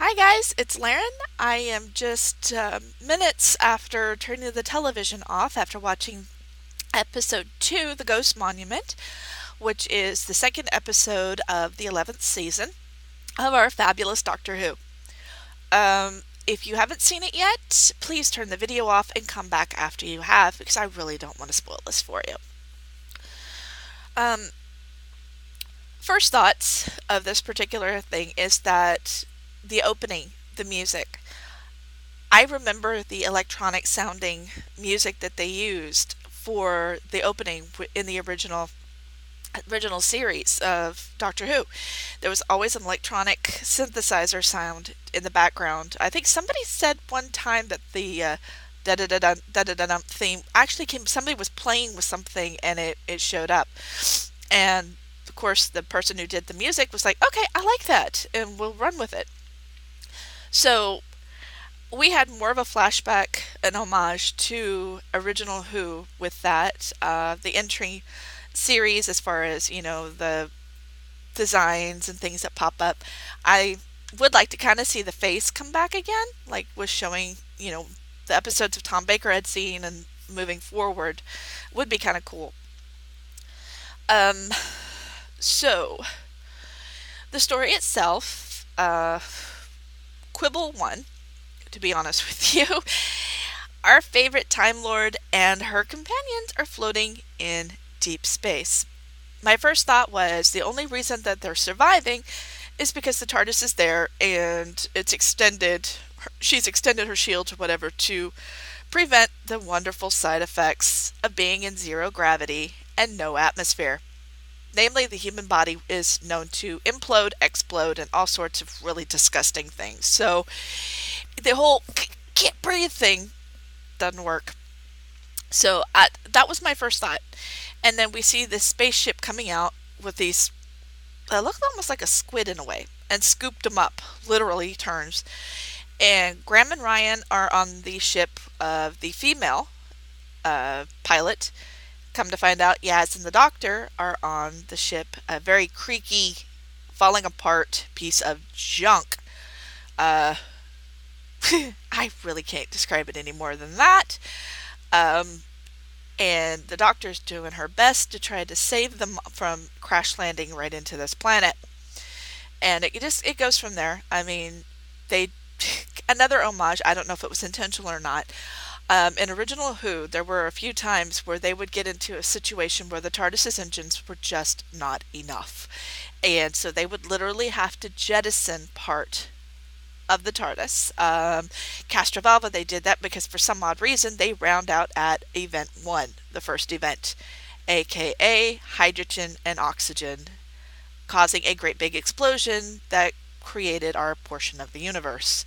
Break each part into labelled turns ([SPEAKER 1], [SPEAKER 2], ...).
[SPEAKER 1] Hi guys, it's Laran. I am just minutes after turning the television off after watching episode 2, The Ghost Monument, which is the second episode of the 11th season of our fabulous Doctor Who. If you haven't seen it yet, please turn the video off and come back after you have because I really don't want to spoil this for you. Um, First thoughts of this particular thing is that the opening, the music, I remember the electronic sounding music that they used for the opening in the original series of Doctor Who. There was always an electronic synthesizer sound in the background. I think somebody said one time that the da da da da da da da theme actually came. Somebody was playing with something and it showed up, and of course the person who did the music was like, "Okay, I like that, and we'll run with it." So we had more of a flashback, an homage to original Who with that. The entry series, as far as, the designs and things that pop up. I would like to kind of see the face come back again, like was showing, the episodes of Tom Baker had seen and moving forward would be kind of cool. Um, so, the story itself, Quibble 1, to be honest with you. Our favorite Time Lord and her companions are floating in deep space. My first thought was the only reason that they're surviving is because the TARDIS is there and she's extended her shield or whatever to prevent the wonderful side effects of being in zero gravity and no atmosphere. Namely, the human body is known to implode, explode, and all sorts of really disgusting things. So the whole can't breathe thing doesn't work. So that was my first thought. And then we see this spaceship coming out with these, look almost like a squid in a way, and scooped them up, literally turns. And Graham and Ryan are on the ship of the female pilot. Come to find out, Yaz and the Doctor are on the ship, a very creaky, falling apart piece of junk. Uh, I really can't describe it any more than that. Um, and the Doctor's doing her best to try to save them from crash landing right into this planet. And it goes from there. I mean, they another homage. I don't know if it was intentional or not. In original Who, there were a few times where they would get into a situation where the TARDIS's engines were just not enough, and so they would literally have to jettison part of the TARDIS. Castrovalva, they did that because for some odd reason they round out at event 1, the first event, aka hydrogen and oxygen, causing a great big explosion that created our portion of the universe.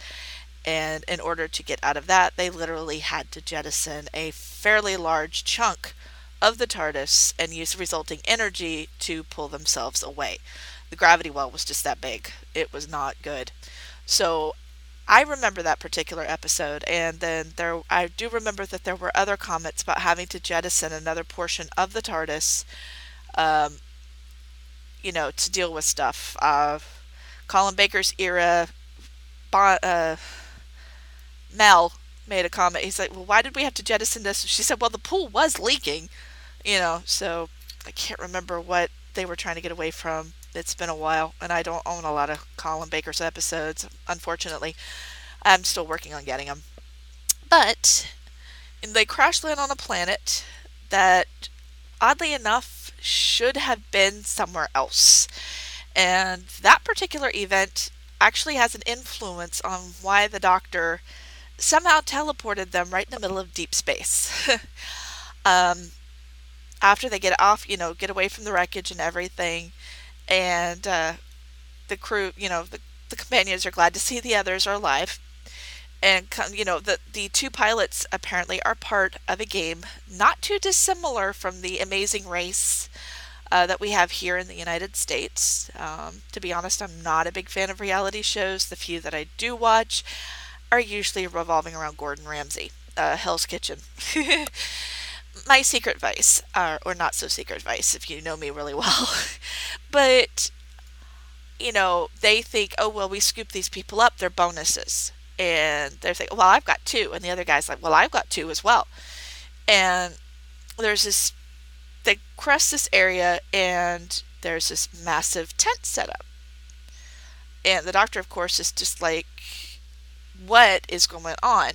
[SPEAKER 1] And in order to get out of that, they literally had to jettison a fairly large chunk of the TARDIS and use resulting energy to pull themselves away. The gravity well was just that big. It was not good. So I remember that particular episode, and then I do remember that there were other comments about having to jettison another portion of the TARDIS, um, to deal with stuff. Colin Baker's era, uh, Mel made a comment. He's like, "Well, why did we have to jettison this?" She said, "Well, the pool was leaking, so I can't remember what they were trying to get away from. It's been a while, and I don't own a lot of Colin Baker's episodes, unfortunately. I'm still working on getting them. But they crash land on a planet that, oddly enough, should have been somewhere else. And that particular event actually has an influence on why the Doctor somehow teleported them right in the middle of deep space. um, After they get off, get away from the wreckage and everything, and the crew, the companions are glad to see the others are alive. And the two pilots apparently are part of a game not too dissimilar from the Amazing Race that we have here in the United States. To be honest, I'm not a big fan of reality shows. The few that I do watch are usually revolving around Gordon Ramsay, Hell's Kitchen. My secret vice, or not so secret vice if you know me really well. But they think, oh, well, we scoop these people up, they're bonuses. And they're thinking, well, I've got two. And the other guy's like, well, I've got two as well. And there's this, they crest this area and there's this massive tent set up. And the doctor, of course, is just like, what is going on?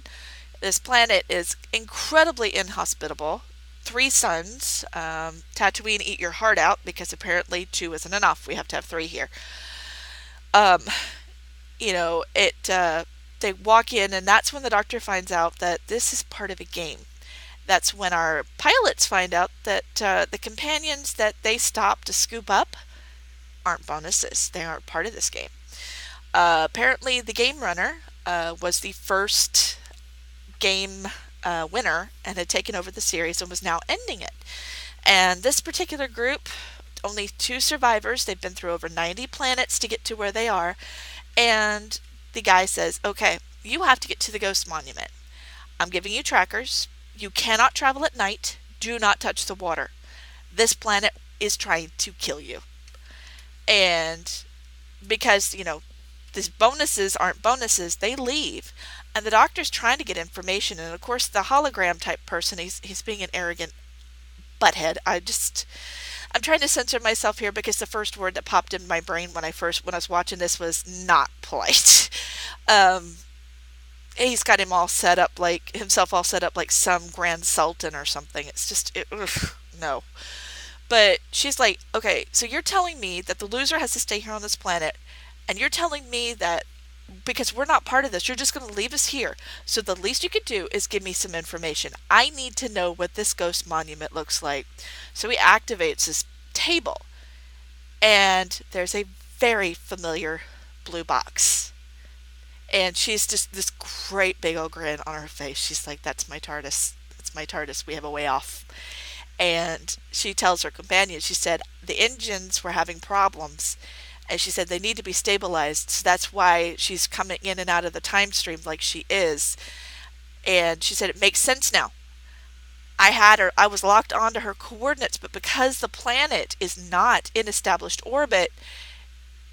[SPEAKER 1] This planet is incredibly inhospitable. Three suns. Tatooine, eat your heart out because apparently two isn't enough. We have to have three here. Um, they walk in, and that's when the doctor finds out that this is part of a game. That's when our pilots find out that the companions that they stop to scoop up aren't bonuses. They aren't part of this game. Apparently, the game runner was the first game winner and had taken over the series and was now ending it. And this particular group, only two survivors. They've been through over 90 planets to get to where they are. And the guy says, okay, you have to get to the Ghost Monument. I'm giving you trackers. You cannot travel at night. Do not touch the water. This planet is trying to kill you. And because, these bonuses aren't bonuses, they leave. And the doctor's trying to get information. And of course, the hologram type person, he's being an arrogant butthead. I'm trying to censor myself here because the first word that popped in my brain when I was watching this was not polite. Um, he's got himself all set up like some grand sultan or something. It's just, ugh, no. But she's like, okay, so you're telling me that the loser has to stay here on this planet, and you're telling me that because we're not part of this, you're just going to leave us here. So the least you could do is give me some information. I need to know what this ghost monument looks like. So he activates this table, and there's a very familiar blue box. And she's just this great big old grin on her face. She's like, that's my TARDIS. That's my TARDIS. We have a way off. And she tells her companion, she said, the engines were having problems. And she said they need to be stabilized. So that's why she's coming in and out of the time stream like she is. And she said, it makes sense now. I was locked onto her coordinates, but because the planet is not in established orbit,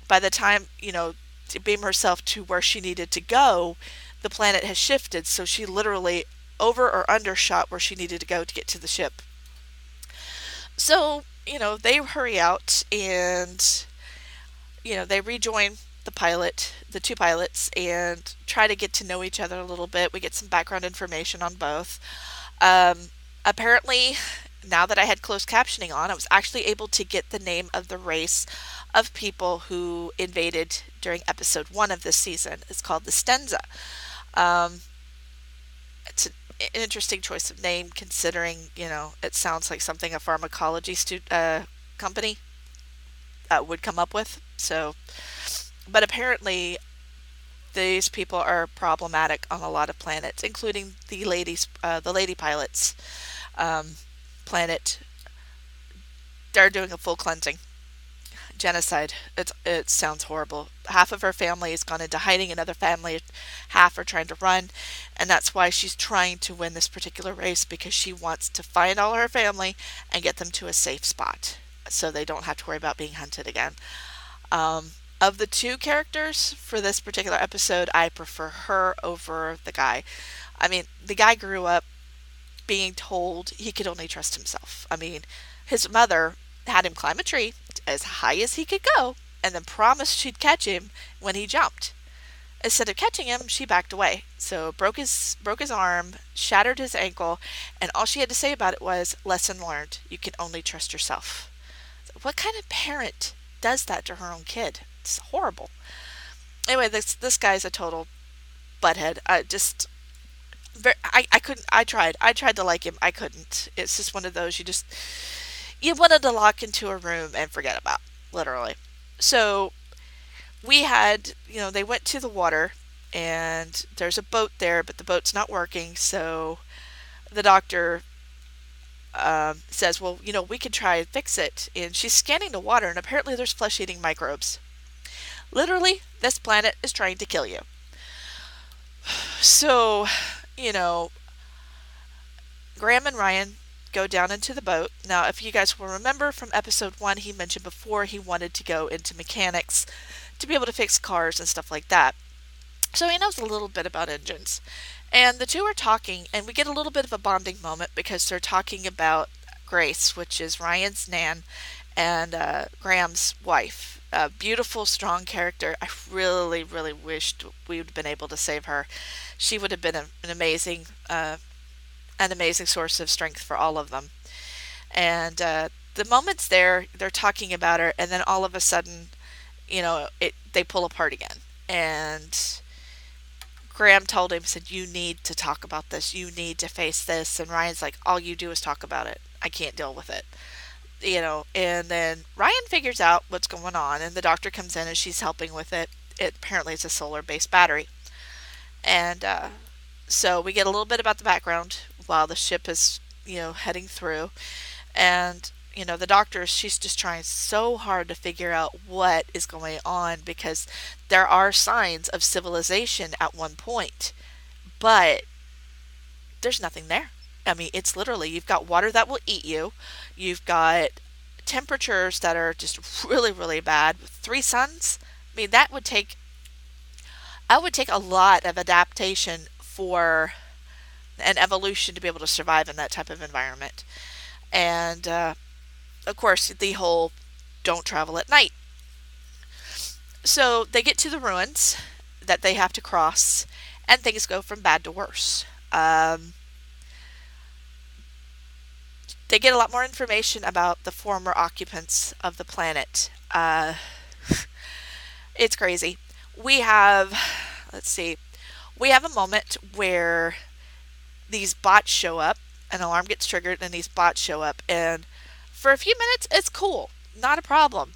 [SPEAKER 1] by the time, to beam herself to where she needed to go, the planet has shifted. So she literally over or undershot where she needed to go to get to the ship. So, they hurry out and, they rejoin the two pilots, and try to get to know each other a little bit. We get some background information on both. Apparently, now that I had closed captioning on, I was actually able to get the name of the race of people who invaded during episode 1 of this season. It's called the Stenza. Um, it's an interesting choice of name considering, it sounds like something a pharmacology company would come up with. So, but apparently these people are problematic on a lot of planets, including the lady pilots planet. They're doing a full cleansing, genocide. It sounds horrible. Half of her family has gone into hiding, another family, half are trying to run, and that's why she's trying to win this particular race, because she wants to find all her family and get them to a safe spot so they don't have to worry about being hunted again. Of the two characters for this particular episode, I prefer her over the guy. I mean, the guy grew up being told he could only trust himself. I mean, his mother had him climb a tree as high as he could go and then promised she'd catch him when he jumped. Instead of catching him, she backed away. So broke his arm, shattered his ankle, and all she had to say about it was, lesson learned. You can only trust yourself. What kind of parent does that to her own kid? It's horrible. Anyway, this guy's a total butthead. I couldn't. I tried to like him. I couldn't. It's just one of those you wanted to lock into a room and forget about, literally. So we had, they went to the water, and there's a boat there, but the boat's not working. So the doctor says, well, we could try and fix it. And she's scanning the water, and apparently there's flesh-eating microbes. Literally, this planet is trying to kill you. So, Graham and Ryan go down into the boat. Now, if you guys will remember from episode 1, he mentioned before he wanted to go into mechanics to be able to fix cars and stuff like that. So he knows a little bit about engines. And the two are talking, and we get a little bit of a bonding moment because they're talking about Grace, which is Ryan's nan and Graham's wife. A beautiful, strong character. I really, really wished we would have been able to save her. She would have been an amazing source of strength for all of them. And the moments there, they're talking about her, and then all of a sudden, they pull apart again. And Graham told him, said, you need to talk about this. You need to face this. And Ryan's like, all you do is talk about it. I can't deal with it. And then Ryan figures out what's going on, and the doctor comes in and she's helping with it. Apparently it's a solar-based battery. And so we get a little bit about the background while the ship is, heading through. And, the doctor, she's just trying so hard to figure out what is going on because there are signs of civilization at one point, but there's nothing there. I mean, it's literally, you've got water that will eat you. You've got temperatures that are just really, really bad. With 3 suns, I mean, I would take a lot of adaptation for an evolution to be able to survive in that type of environment. And, of course, the whole don't travel at night. So they get to the ruins that they have to cross, and things go from bad to worse. They get a lot more information about the former occupants of the planet. It's crazy. Let's see, we have a moment where these bots show up, an alarm gets triggered, and these bots show up, and for a few minutes, it's cool. Not a problem.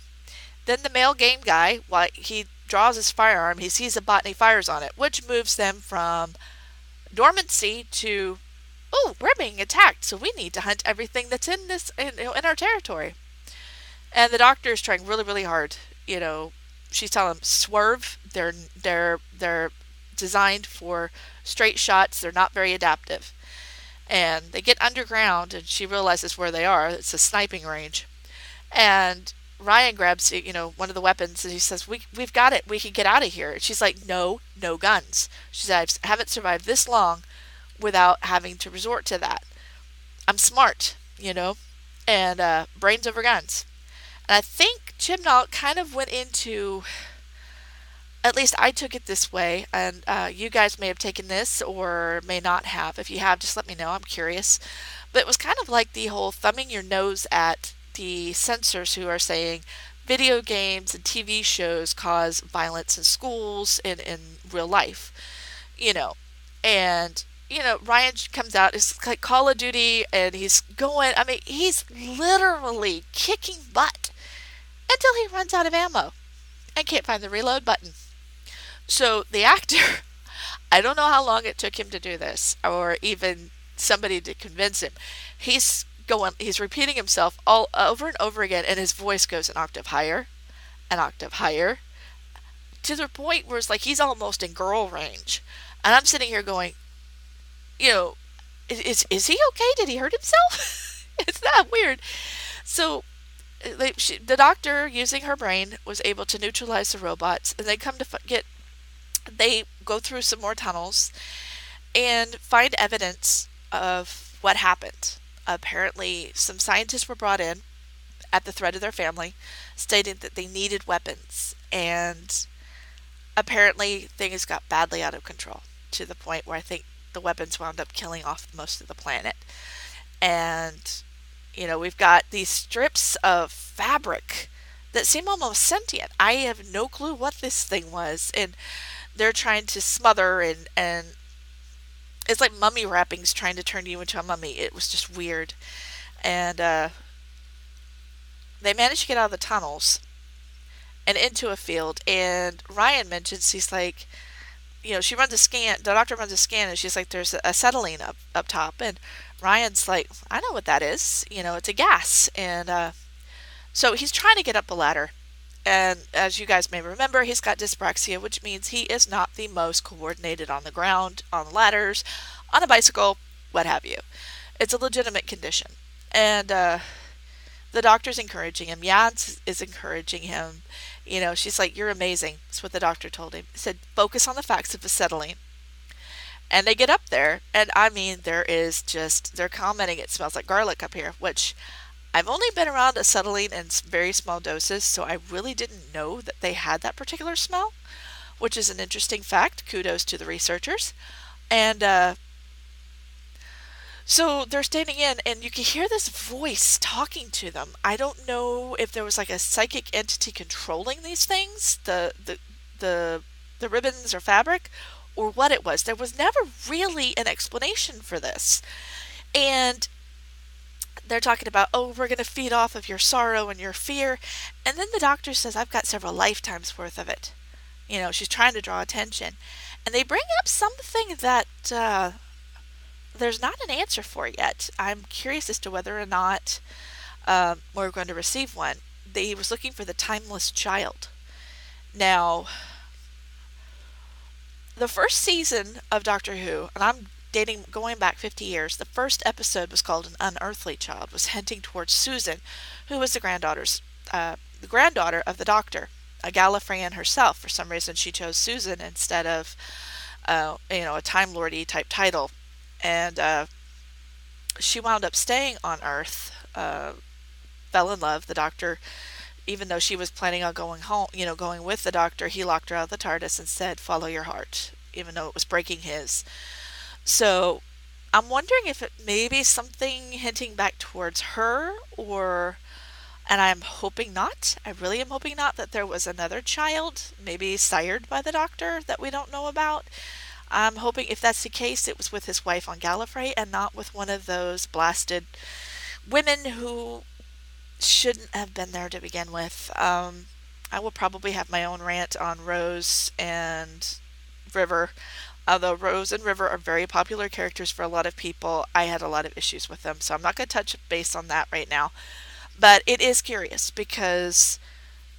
[SPEAKER 1] Then the male game guy, while he draws his firearm, he sees a bot and he fires on it, which moves them from dormancy to, oh, we're being attacked, so we need to hunt everything that's in our territory. And the doctor is trying really, really hard. She's telling them, swerve. They're designed for straight shots. They're not very adaptive. And they get underground, and she realizes where they are. It's a sniping range. And Ryan grabs, one of the weapons, and he says, we've got it. We can get out of here. And she's like, no guns. She said, I haven't survived this long without having to resort to that. I'm smart, and brains over guns. And I think Chibnall kind of went into, at least I took it this way, and you guys may have taken this or may not have. If you have, just let me know. I'm curious. But it was kind of like the whole thumbing your nose at the censors who are saying video games and TV shows cause violence in schools and in real life, And, Ryan comes out, it's like Call of Duty, and he's literally kicking butt until he runs out of ammo and can't find the reload button. So the actor, I don't know how long it took him to do this, or even somebody to convince him. He's repeating himself all over and over again, and his voice goes an octave higher, to the point where it's like he's almost in girl range. And I'm sitting here going, is he okay? Did he hurt himself? It's that weird. So the doctor, using her brain, was able to neutralize the robots, and they go through some more tunnels and find evidence of what happened. Apparently, some scientists were brought in at the threat of their family, stating that they needed weapons, and apparently things got badly out of control to the point where I think the weapons wound up killing off most of the planet. And, we've got these strips of fabric that seem almost sentient. I have no clue what this thing was, and they're trying to smother, and it's like mummy wrappings trying to turn you into a mummy. It was just weird. And they managed to get out of the tunnels and into a field, and Ryan mentions, he's like, she runs a scan, the doctor runs a scan, and she's like, there's a acetylene up top, and Ryan's like, I know what that is, it's a gas. And so he's trying to get up the ladder, and as you guys may remember, he's got dyspraxia, which means he is not the most coordinated on the ground, on the ladders, on a bicycle, what have you. It's a legitimate condition. And the doctor's encouraging him. Yaz is encouraging him. She's like, "You're amazing." That's what the doctor told him. He said, "Focus on the facts of acetylene." And they get up there, and I mean, they're commenting it smells like garlic up here, which I've only been around acetylene in very small doses, so I really didn't know that they had that particular smell, which is an interesting fact. Kudos to the researchers. And so they're standing in, and you can hear this voice talking to them. I don't know if there was like a psychic entity controlling these things, the the ribbons or fabric, or what it was. There was never really an explanation for this. And they're talking about, oh, we're going to feed off of your sorrow and your fear. And then the doctor says, I've got several lifetimes worth of it. She's trying to draw attention. And they bring up something that there's not an answer for yet. I'm curious as to whether or not we're going to receive one. He was looking for the timeless child. Now, the first season of Doctor Who, and I'm dating going back 50 years, the first episode was called An Unearthly Child, was hinting towards Susan, who was the granddaughter of the Doctor, a Gallifreyan herself. For some reason, she chose Susan instead of, a Time Lordy type title. And she wound up staying on Earth, fell in love. The Doctor, even though she was planning on going home, going with the Doctor, he locked her out of the TARDIS and said, follow your heart, even though it was breaking his. So I'm wondering if it may be something hinting back towards her, and I'm hoping not. I really am hoping not, that there was another child, maybe sired by the Doctor, that we don't know about. I'm hoping if that's the case, it was with his wife on Gallifrey and not with one of those blasted women who shouldn't have been there to begin with. I will probably have my own rant on Rose and River. Although Rose and River are very popular characters for a lot of people, I had a lot of issues with them, so I'm not going to touch base on that right now. But it is curious because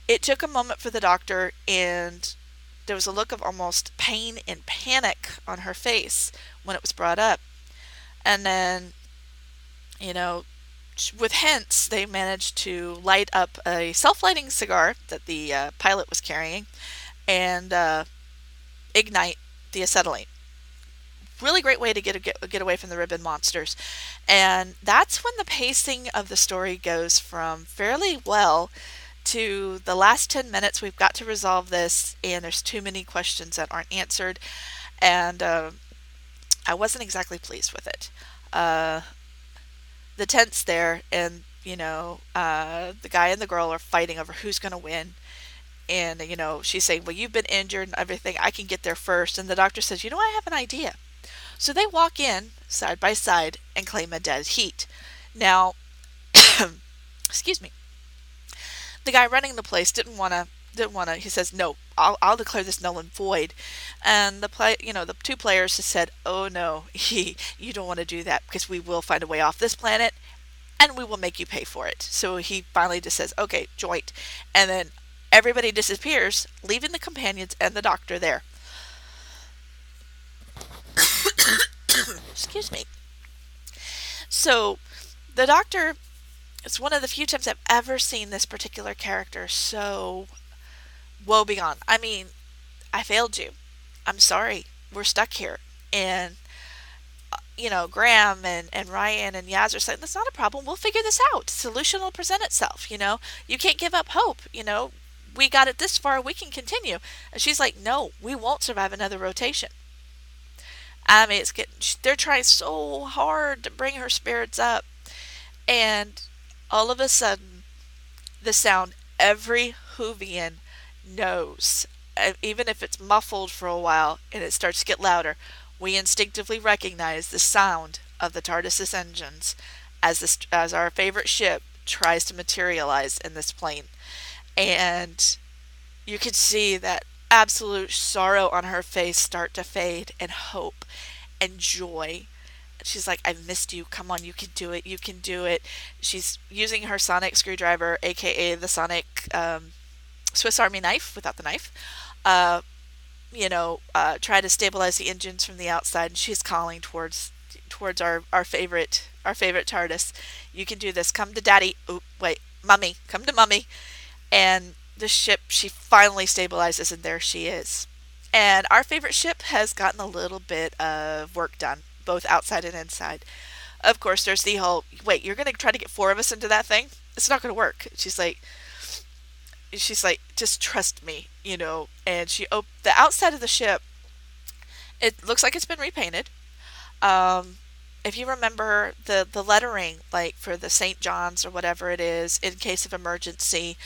[SPEAKER 1] it took a moment for the Doctor, and there was a look of almost pain and panic on her face when it was brought up. And then, you know, with hints, they managed to light up a self-lighting cigar that the pilot was carrying and ignite the acetylene. Really great way to get away from the ribbon monsters. And that's when the pacing of the story goes from fairly well to the last 10 minutes. We've got to resolve this, and there's too many questions that aren't answered. And I wasn't exactly pleased with it. The tent's there, and the guy and the girl are fighting over who's going to win. And she's saying, well, you've been injured and everything, I can get there first. And the Doctor says, I have an idea. So they walk in side by side and claim a dead heat. Now, excuse me, the guy running the place didn't want to. He says, no, I'll declare this null and void. And the two players have said, oh no, you don't want to do that, because we will find a way off this planet and we will make you pay for it. So he finally just says, okay, joint. And then everybody disappears, leaving the companions and the Doctor there. Excuse me. So the Doctor, it's one of the few times I've ever seen this particular character so woebegone. I mean, I failed you. I'm sorry. We're stuck here. And, Graham and Ryan and Yaz are saying, that's not a problem. We'll figure this out. Solution will present itself. You can't give up hope. We got it this far. We can continue. And she's like, no, we won't survive another rotation. I mean, they're trying so hard to bring her spirits up. And all of a sudden, the sound every Whovian knows, even if it's muffled for a while and it starts to get louder, we instinctively recognize the sound of the TARDIS's engines as our favorite ship tries to materialize in this plane. And you could see that absolute sorrow on her face start to fade, and hope and joy. She's like, I've missed you. Come on, you can do it. You can do it. She's using her sonic screwdriver, aka the sonic Swiss Army knife without the knife. Try to stabilize the engines from the outside. And she's calling towards our favorite our favorite TARDIS. You can do this. Come to daddy. Oh, wait, mummy. Come to mummy. And the ship, she finally stabilizes, and there she is. And our favorite ship has gotten a little bit of work done, both outside and inside. Of course, there's the whole, wait, you're going to try to get four of us into that thing? It's not going to work. She's like, just trust me, you know. And the outside of the ship, it looks like it's been repainted. Um, if you remember the lettering, like for the St. John's or whatever it is, in case of emergency,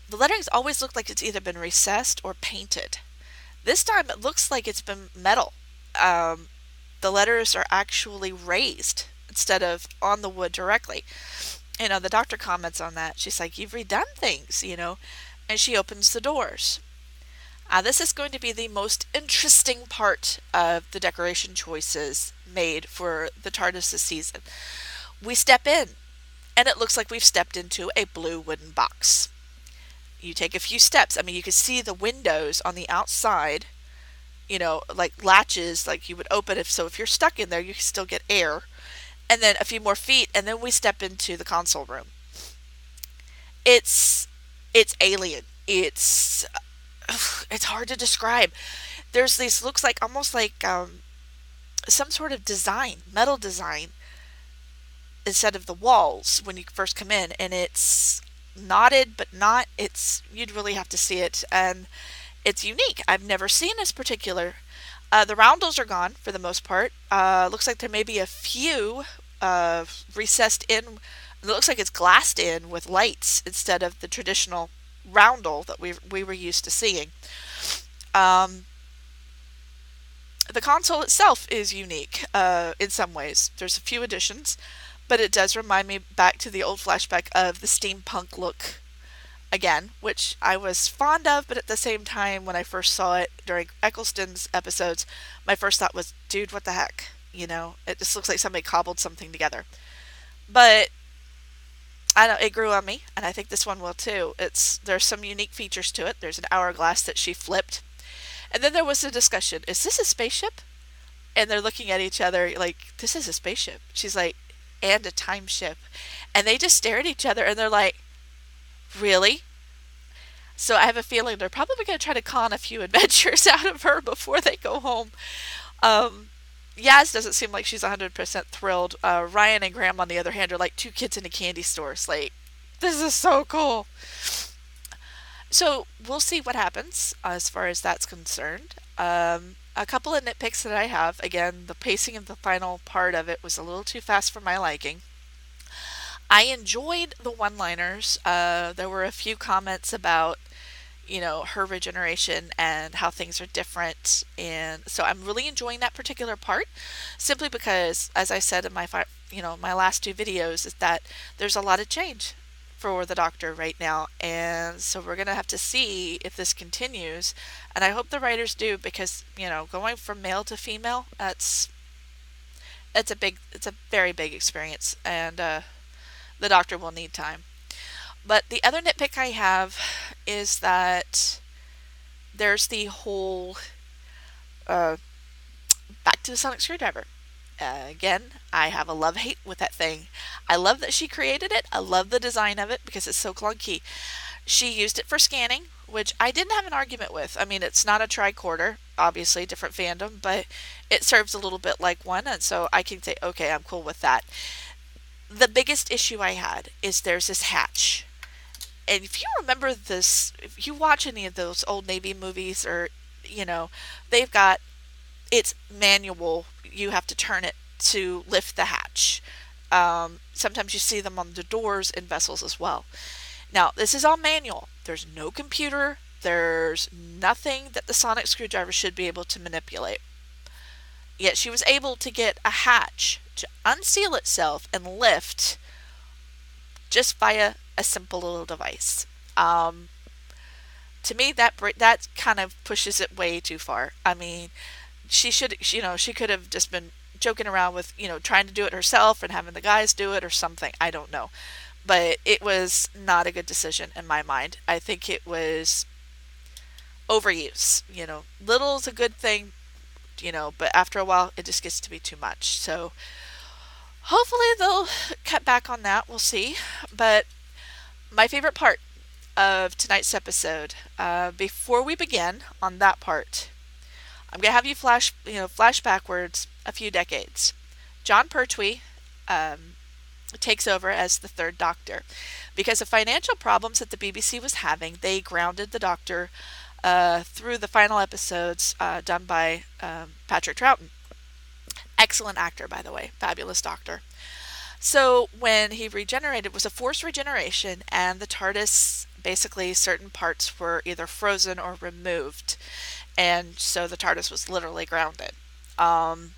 [SPEAKER 1] the lettering's always looked like it's either been recessed or painted. This time it looks like it's been metal. Um, the letters are actually raised instead of on the wood directly. You know, the doctor comments on that. She's like, you've redone things, you know, and she opens the doors. This is going to be the most interesting part of the decoration choices made for the TARDIS this season. We step in, and it looks like we've stepped into a blue wooden box. You take a few steps. I mean, you can see the windows on the outside, you know, like latches, like you would open if you're stuck in there, you can still get air. And then a few more feet, and then we step into the console room. It's it's alien. It's hard to describe. There's these looks like almost like some sort of design, metal design instead of the walls when you first come in, and it's knotted but not. It's you'd really have to see it, and it's unique. I've never seen this particular. The roundels are gone for the most part. Looks like there may be a few recessed in. It looks like it's glassed in with lights instead of the traditional roundel that we were used to seeing. Um, the console itself is unique in some ways. There's a few additions, but it does remind me back to the old flashback of the steampunk look again, which I was fond of, but at the same time, when I first saw it during Eccleston's episodes, my first thought was, dude, what the heck? You know, it just looks like somebody cobbled something together. But I know it grew on me, and I think this one will too. There's some unique features to it. There's an hourglass that she flipped, and then there was a discussion: is this a spaceship? And they're looking at each other like, this is a spaceship. She's like, and a time ship, and they just stare at each other, and they're like, really? So I have a feeling they're probably going to try to con a few adventures out of her before they go home. Um, Yaz doesn't seem like she's 100% thrilled. Ryan and Graham, on the other hand, are like two kids in a candy store. It's like, this is so cool. So we'll see what happens as far as that's concerned. A couple of nitpicks that I have. Again, the pacing of the final part of it was a little too fast for my liking. I enjoyed the one-liners. There were a few comments about, you know, her regeneration and how things are different, and so I'm really enjoying that particular part, simply because, as I said in my last two videos, is that there's a lot of change for the Doctor right now, and so we're gonna have to see if this continues, and I hope the writers do, because you know, going from male to female, it's a very big experience, and the Doctor will need time. But the other nitpick I have is that there's the whole uh, back to the sonic screwdriver. Again, I have a love-hate with that thing. I love that she created it. I love the design of it because it's so clunky. She used it for scanning, which I didn't have an argument with. I mean, it's not a tricorder, obviously, different fandom, but it serves a little bit like one, and so I can say, okay, I'm cool with that. The biggest issue I had is there's this hatch. And if you remember this, if you watch any of those old Navy movies, or, you know, they've got, it's manual. You have to turn it to lift the hatch. Sometimes you see them on the doors in vessels as well. Now, this is all manual. There's no computer. There's nothing that the sonic screwdriver should be able to manipulate. Yet she was able to get a hatch to unseal itself and lift just via a simple little device. To me, that kind of pushes it way too far. I mean, she could have just been joking around with, trying to do it herself and having the guys do it or something. I don't know. But it was not a good decision in my mind. I think it was overuse. Little is a good thing, but after a while it just gets to be too much. So Hopefully they'll cut back on that. We'll see. But my favorite part of tonight's episode, before we begin on that part, I'm gonna have you flash backwards a few decades. John Pertwee um, takes over as the third Doctor. Because of financial problems that the BBC was having, they grounded the Doctor through the final episodes done by Patrick Troughton. Excellent actor, by the way. Fabulous Doctor. So when he regenerated, it was a forced regeneration, and the TARDIS, basically certain parts were either frozen or removed. And so the TARDIS was literally grounded. Um,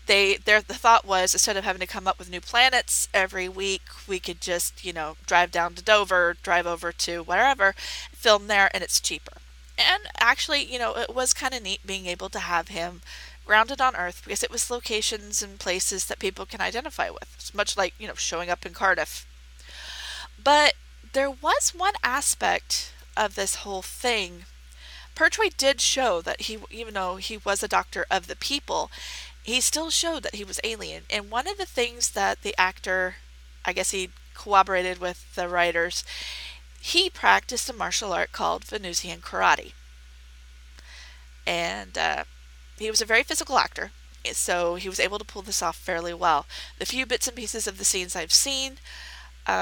[SPEAKER 1] the thought was, instead of having to come up with new planets every week, we could just drive down to Dover, drive over to wherever, film there, and it's cheaper. And actually, it was kind of neat being able to have him grounded on Earth, because it was locations and places that people can identify with. It's much like showing up in Cardiff. But there was one aspect of this whole thing. Pertwee did show that he, even though he was a doctor of the people, he still showed that he was alien. And one of the things that the actor, I guess he cooperated with the writers, he practiced a martial art called Venusian karate. And he was a very physical actor, so he was able to pull this off fairly well. The few bits and pieces of the scenes I've seen,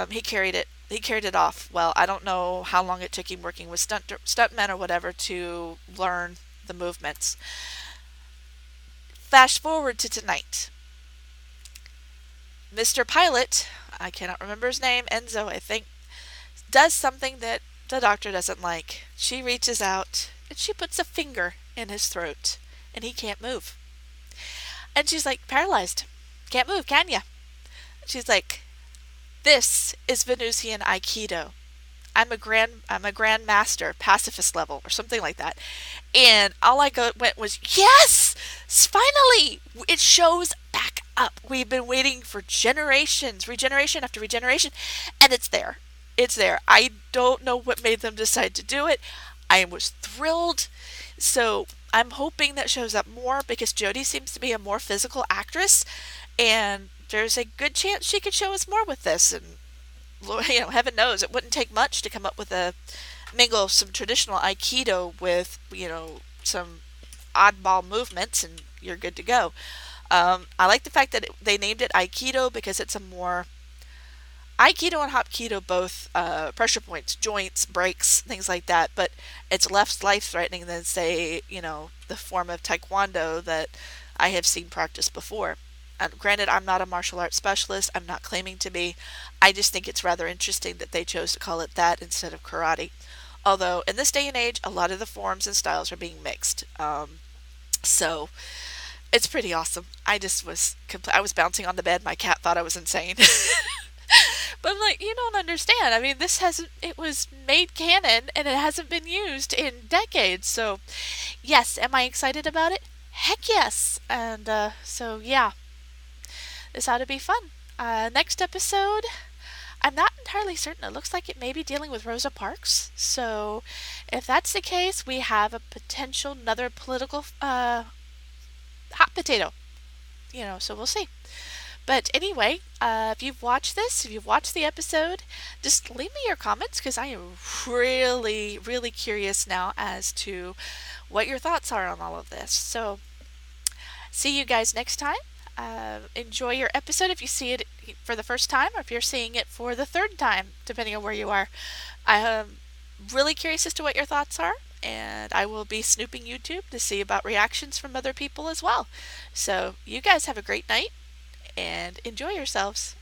[SPEAKER 1] he carried it. He carried it off well. I don't know how long it took him working with stuntmen or whatever to learn the movements. Flash forward to tonight. Mr. Pilot, I cannot remember his name, Enzo, I think, does something that the Doctor doesn't like. She reaches out and she puts a finger in his throat, and he can't move. And she's like, paralyzed. Can't move, can ya? She's like, this is Venusian Aikido. I'm a grand master, pacifist level, or something like that. And all I went was, yes! Finally! It shows back up. We've been waiting for generations, regeneration after regeneration, and it's there. It's there. I don't know what made them decide to do it. I was thrilled. So I'm hoping that shows up more, because Jodie seems to be a more physical actress, and there's a good chance she could show us more with this. And heaven knows it wouldn't take much to come up with a mingle of some traditional Aikido with some oddball movements, and you're good to go. I like the fact that they named it Aikido, because it's a more Aikido and Hapkido, both pressure points, joints, breaks, things like that, but it's less life-threatening than, say, the form of Taekwondo that I have seen practiced before. Granted, I'm not a martial arts specialist. I'm not claiming to be. I just think it's rather interesting that they chose to call it that instead of karate. Although, in this day and age, a lot of the forms and styles are being mixed. So, it's pretty awesome. I was bouncing on the bed. My cat thought I was insane. But I'm like, you don't understand. I mean, it was made canon, and it hasn't been used in decades. So, yes, am I excited about it? Heck yes. And so, yeah, this ought to be fun. Next episode, I'm not entirely certain. It looks like it may be dealing with Rosa Parks. So, if that's the case, we have a potential another political hot potato. So we'll see. But anyway, if you've watched this, if you've watched the episode, just leave me your comments, because I am really, really curious now as to what your thoughts are on all of this. So, see you guys next time. Enjoy your episode if you see it for the first time, or if you're seeing it for the third time, depending on where you are. I'm really curious as to what your thoughts are, and I will be snooping YouTube to see about reactions from other people as well. So, you guys have a great night, and enjoy yourselves.